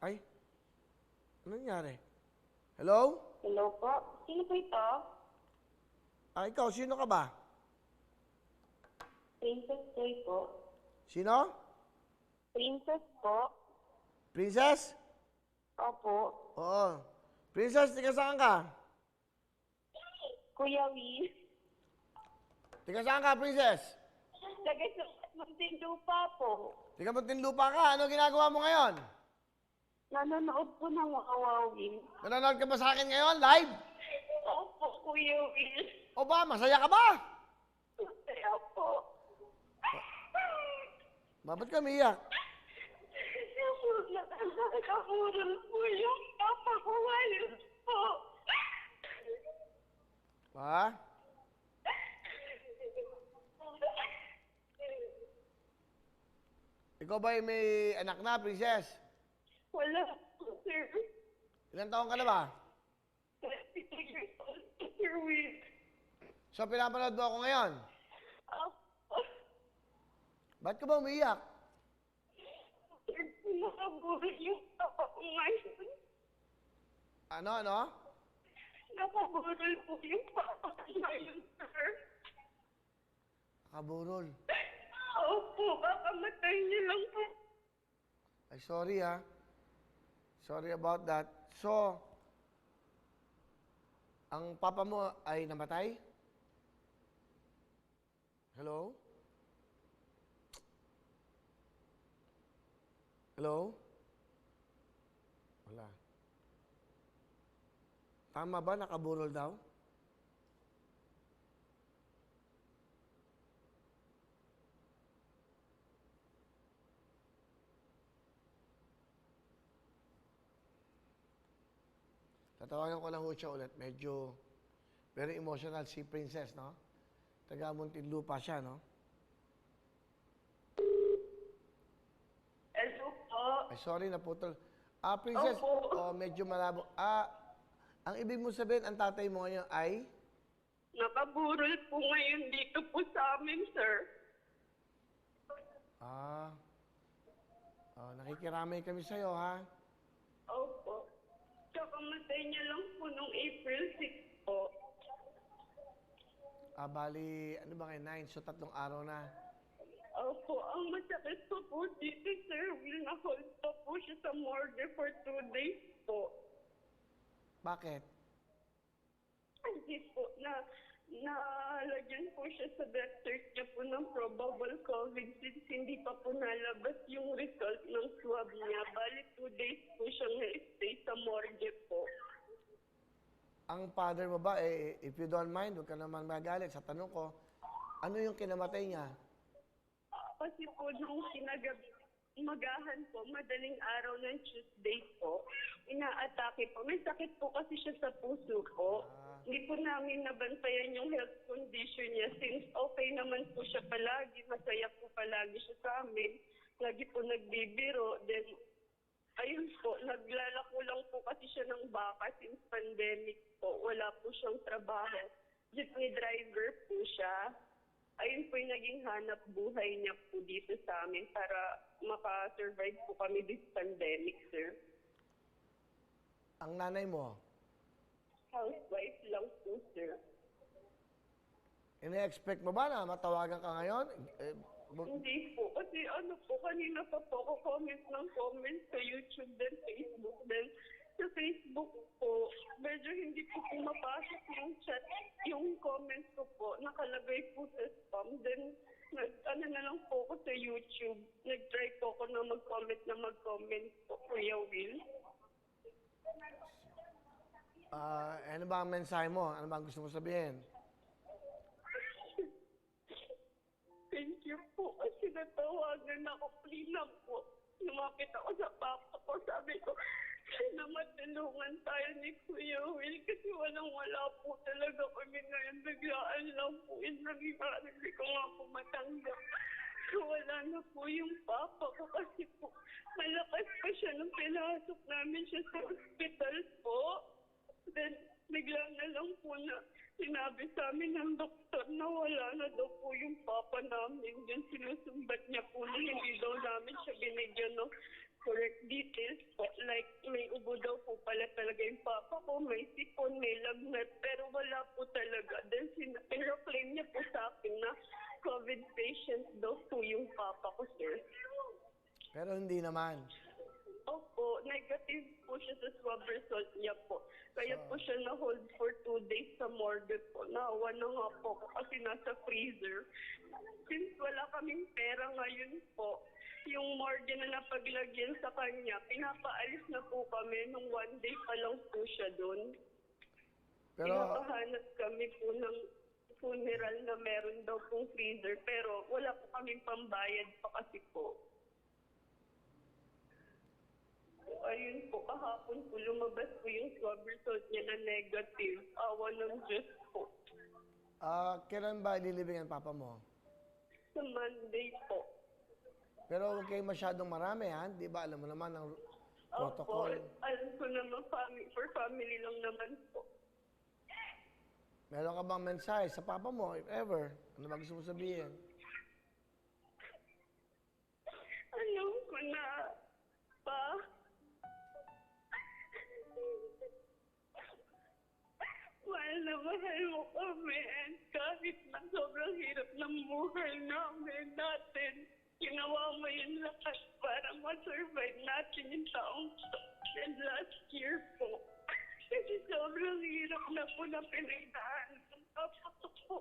Ay, ano nangyari? Hello? Hello po. Sino po ito? Ikaw, sino ka ba? Princess Joy po. Sino? Princess po. Princess? Opo. Oo. Princess, tiga saan ka? Kuya Will. Tiga saan ka, Princess? Lagay sa Muntinlupa po. Tiga Muntinlupa ka. Ano ginagawa mo ngayon? Nanonood po ng Wawawin. Nanonood ka ba sa akin ngayon, live? Opo, Kuya Will. O ba, masaya ka ba? Kaya po. Ba't ka umiiyak? Nakakamurol po yung papa ko ngayon po. Ha? Ikaw ba may anak na, Princess? Wala po, sir. Ilang taon ka na ba? 22 years old, Sir Will. So, pinapanood mo ako ngayon? Opo. Ba't ka ba umiiyak? Sir, nakaburo yung papa ko ngayon. Ano? Nakaburol po yung papa ko ngayon, sir. Nakaburol. Opo, baka matay niyo lang po. Ay, sorry ha. Sorry about that. So, ang papa mo ay namatay? Hello? Hello? Wala. Tama ba? Nakaburol daw? Tatawagan ko lang ho siya ulit. Medyo very emotional si Princess, no? Taga Muntinlupa siya, no? Hello po. Ay, sorry, naputol. Princess, Opo. medyo malabo. Ang ibig mo sabihin, ang tatay mo ngayon ay? Nakaburol po ngayon dito po sa amin, sir. Nakikiramay kami sa'yo, ha? Opo. Kakamatay niya lang po nung April 6 po. Bali, ano ba kayo, 9? So, 3 araw na. Opo, ang masakit po dito, sir. Will na-hold pa po siya sa morgue for 2 days po. Bakit? Kasi po, nalagyan po siya sa death cert niya po ng probable COVID since hindi pa po nalabas yung result ng swab niya. Bali, 2 days po siyang na-stay sa morgue po. Ang father mo ba, if you don't mind, huwag ka naman magalit. Sa tanong ko, ano yung kinamatay niya? Kasi po nung magahan po, madaling araw ng Tuesday po, inaatake po. May sakit po kasi siya sa puso po. Hindi po namin nabantayan yung health condition niya since okay naman po siya palagi, masaya po palagi siya sa amin. Lagi po nagbibiro. Then, ayun po, naglalako lang po kasi siya ng baka since pandemic po. Wala po siyang trabaho. Jeepney driver po siya. Ayun po yung naging hanap buhay niya po dito sa amin para makasurvive po kami this pandemic, sir. Ang nanay mo, Housewife lang po, sir. ina-expect mo ba na matawagan ka ngayon? Hindi po. Kasi ano po, kanina pa po ako comment ng comment sa YouTube then Facebook. Then sa Facebook po, medyo hindi po pumapasok yung chat, yung comments ko po, nakalagay po sa spam. Then ano na lang po ako sa YouTube. Nag-try po ako na mag-comment po, Kuya Will. Ano ba ang mensahe mo? Ano ba ang gusto mo sabihin? Thank you po kasi natawagan ako. Please po. Lumapit ako sa papa ko. Sabi ko, sana matulungan tayo ni Kuya Will kasi walang-wala po talaga kami ngayon. Biglaan lang po yung nangyari. Hindi ko nga po matanggap. Wala na po yung papa ko kasi po malakas pa siya nung pinasok namin siya sa hospital po. Then, bigla na lang po na sinabi sa amin ng doktor na wala na daw po yung papa namin. Then, sinusumbat niya po na hindi daw namin siya binigyan ng correct details po. Like, may ubo daw po pala talaga yung papa ko, may sipon, may lagnat, pero wala po talaga. Then, claim niya po sa akin na COVID patient daw po yung papa ko, sir. Pero hindi naman. Opo, negative po siya sa swab result niya po. Kaya po siya na-hold for 2 days sa morgue po. Naawa na nga po ako kasi nasa freezer. Since wala kaming pera ngayon po, yung morgue na napaglagyan sa kanya, pinapaalis na po kami nung 1 day pa lang po siya doon. Pero, Pinapahanap kami po ng funeral na meron daw pong freezer pero wala po kaming pambayad pa kasi po. Ayun po, kahapon po, lumabas po yung swab result niya na negative. Awa ng Diyos po. kailan ba ililibing ang papa mo? Sa Monday po. Pero huwag kayong masyadong marami, ha? Di ba? Alam mo naman ang Opo, protocol. alam ko naman, for family lang naman po. Meron ka bang mensahe sa papa mo, if ever? Ano ba gusto mo sabihin? Alam ko na, pa. Mahal na mahal mo kami and kahit na sobrang hirap ng buhay namin natin, ginawa mo yun lahat para ma-survive natin yung taong and last year po. Kasi sobrang hirap na po na pinagdaan ng papa ko po.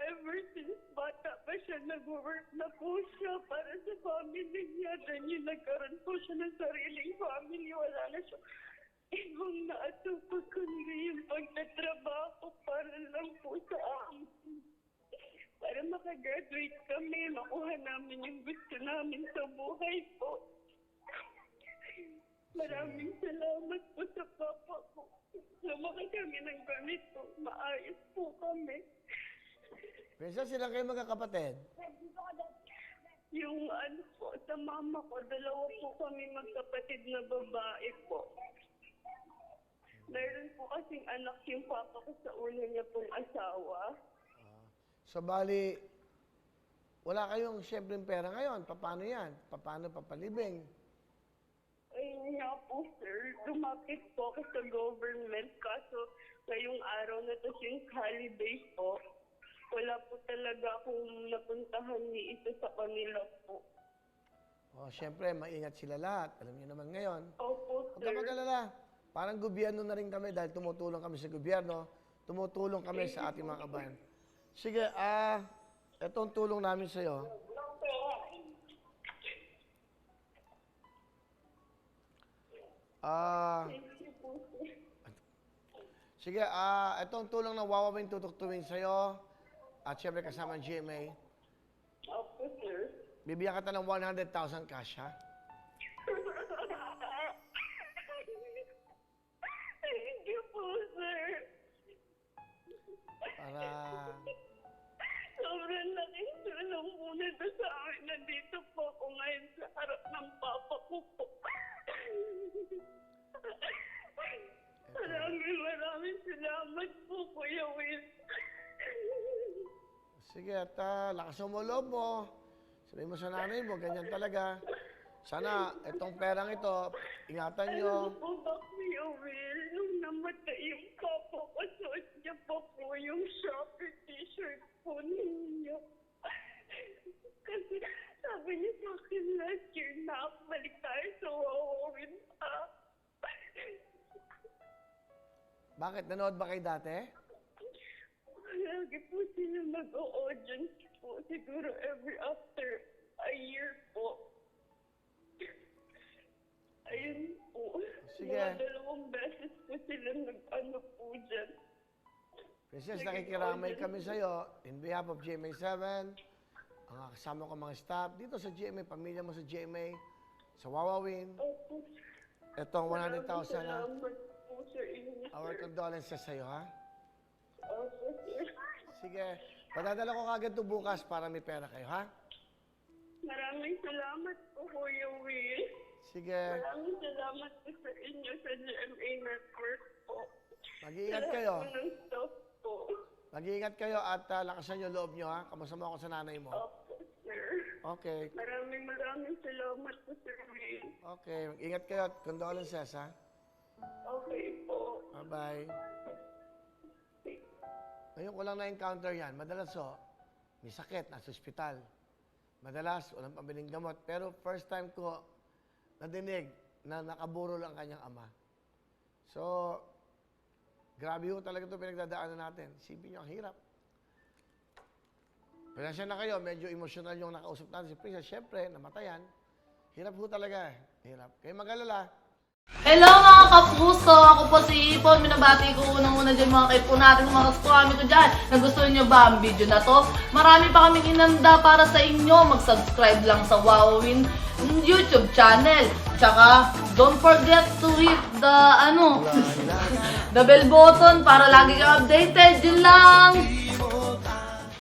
Ever since bata pa siya, nag-work na po siya para sa family niya. Then yung nagkaroon po siya ng sariling family, wala na siya ibang naatupag kundi yung pagtatrabaho para lang po sa amin. Para makagraduate kami, makuha namin yung gusto namin sa buhay po. Maraming salamat po sa papa ko. Lumaki kami ng ganito. Maayos po kami. Princess, sila kayo magkakapatid? Yung ano po, sa mama ko, 2 po kami magkapatid na babae po. Meron po kasing anak yung papa ko sa una niya pong asawa. So, bali, wala kayong siyempleng pera ngayon. Paano yan? Paano papalibing? Ayun nga po, sir. Lumapit po ako sa government. Kaso, ngayong araw na to yung holiday po, wala po talaga akong napuntahan ni isa sa kanila po. Siyempre, maingat sila lahat. Alam niyo naman ngayon. Opo, Huwag ka sir. mag-alala. Parang gobyerno na rin kami dahil tumutulong kami sa gobyerno. Tumutulong kami sa ating mga kabayan. Sige, itong tulong namin sa'yo. Thank you po, sir. Sige, itong tulong ng wawawing tutuktuin sa'yo. At syempre kasama ang GMA. Opo, sir. Bibigyan ka ng 100,000 cash, ha? Thank you po, sir. Para... Sobrang laking tulong po nito sa akin. Nandito po ako ngayon sa harap ng papa ko po. Maraming salamat po, Kuya Will. Sige, at lakas mo loob mo. Sabihin mo sa nanay mo, ganyan talaga. Sana, itong perang ito, ingatan nyo. Alam po ba, Kuya Will, nung namatay yung papa ko, suot niya pa po yung Shopee t-shirt po ninyo. Kasi sabi niya sa akin last year na balik tayo sa Wawawin pa. Bakit? Nanood ba kayo dati? Lagi po sila mag-audience po. Siguro every after a year po. Ayun po. Sige. Mga 2 beses po sila nag-ano po dyan. Princess, nakikiramay kami sa'yo in behalf of GMA7, ang kasama ko mga staff, dito sa GMA, pamilya mo sa GMA, sa Wawawin. Opo. Itong 100,000 na Salamat po sa inyo, our sir. condolences sa'yo, ha? Opo, sir. Sige, padadala ko kagad to bukas para may pera kayo, ha? Maraming salamat po, Kuya Will. Sige, Maraming salamat po sa inyo sa GMA Network po. mag-iingat Sa kayo. lahat po ng staff po. Mag-iingat kayo at lakasan yung loob nyo, ha? Kamusta mo ako sa nanay mo? Opo. sir. Okay. Maraming salamat po, sir. Okay. Mag-ingat kayo at condolences, ha? Okay po. Bye-bye. Ngayon ko lang na-encounter yan. Madalas, may sakit, nasa ospital. Madalas, walang pabiling gamot. Pero first time ko nadinig na nakaburo lang kanyang ama. So, grabe ho talaga ito pinagdadaanan natin. Isipin nyo, ang hirap. Pasensya na kayo, medyo emosyonal yung nakausap natin si Princess. Siyempre, namatayan. Hirap ho talaga eh. Hirap. Kayo mag-alala. Hello mga kapuso! Ako po si Ipon. Minabati ko unang-una dyan mga kaipo natin, mga kaskwami ko dyan. Nagustuhan nyo ba ang video na to? Marami pa kaming inanda para sa inyo. Mag-subscribe lang sa Wowin YouTube channel. Tsaka, don't forget to hit the, the bell button para lagi kang updated. Yun lang!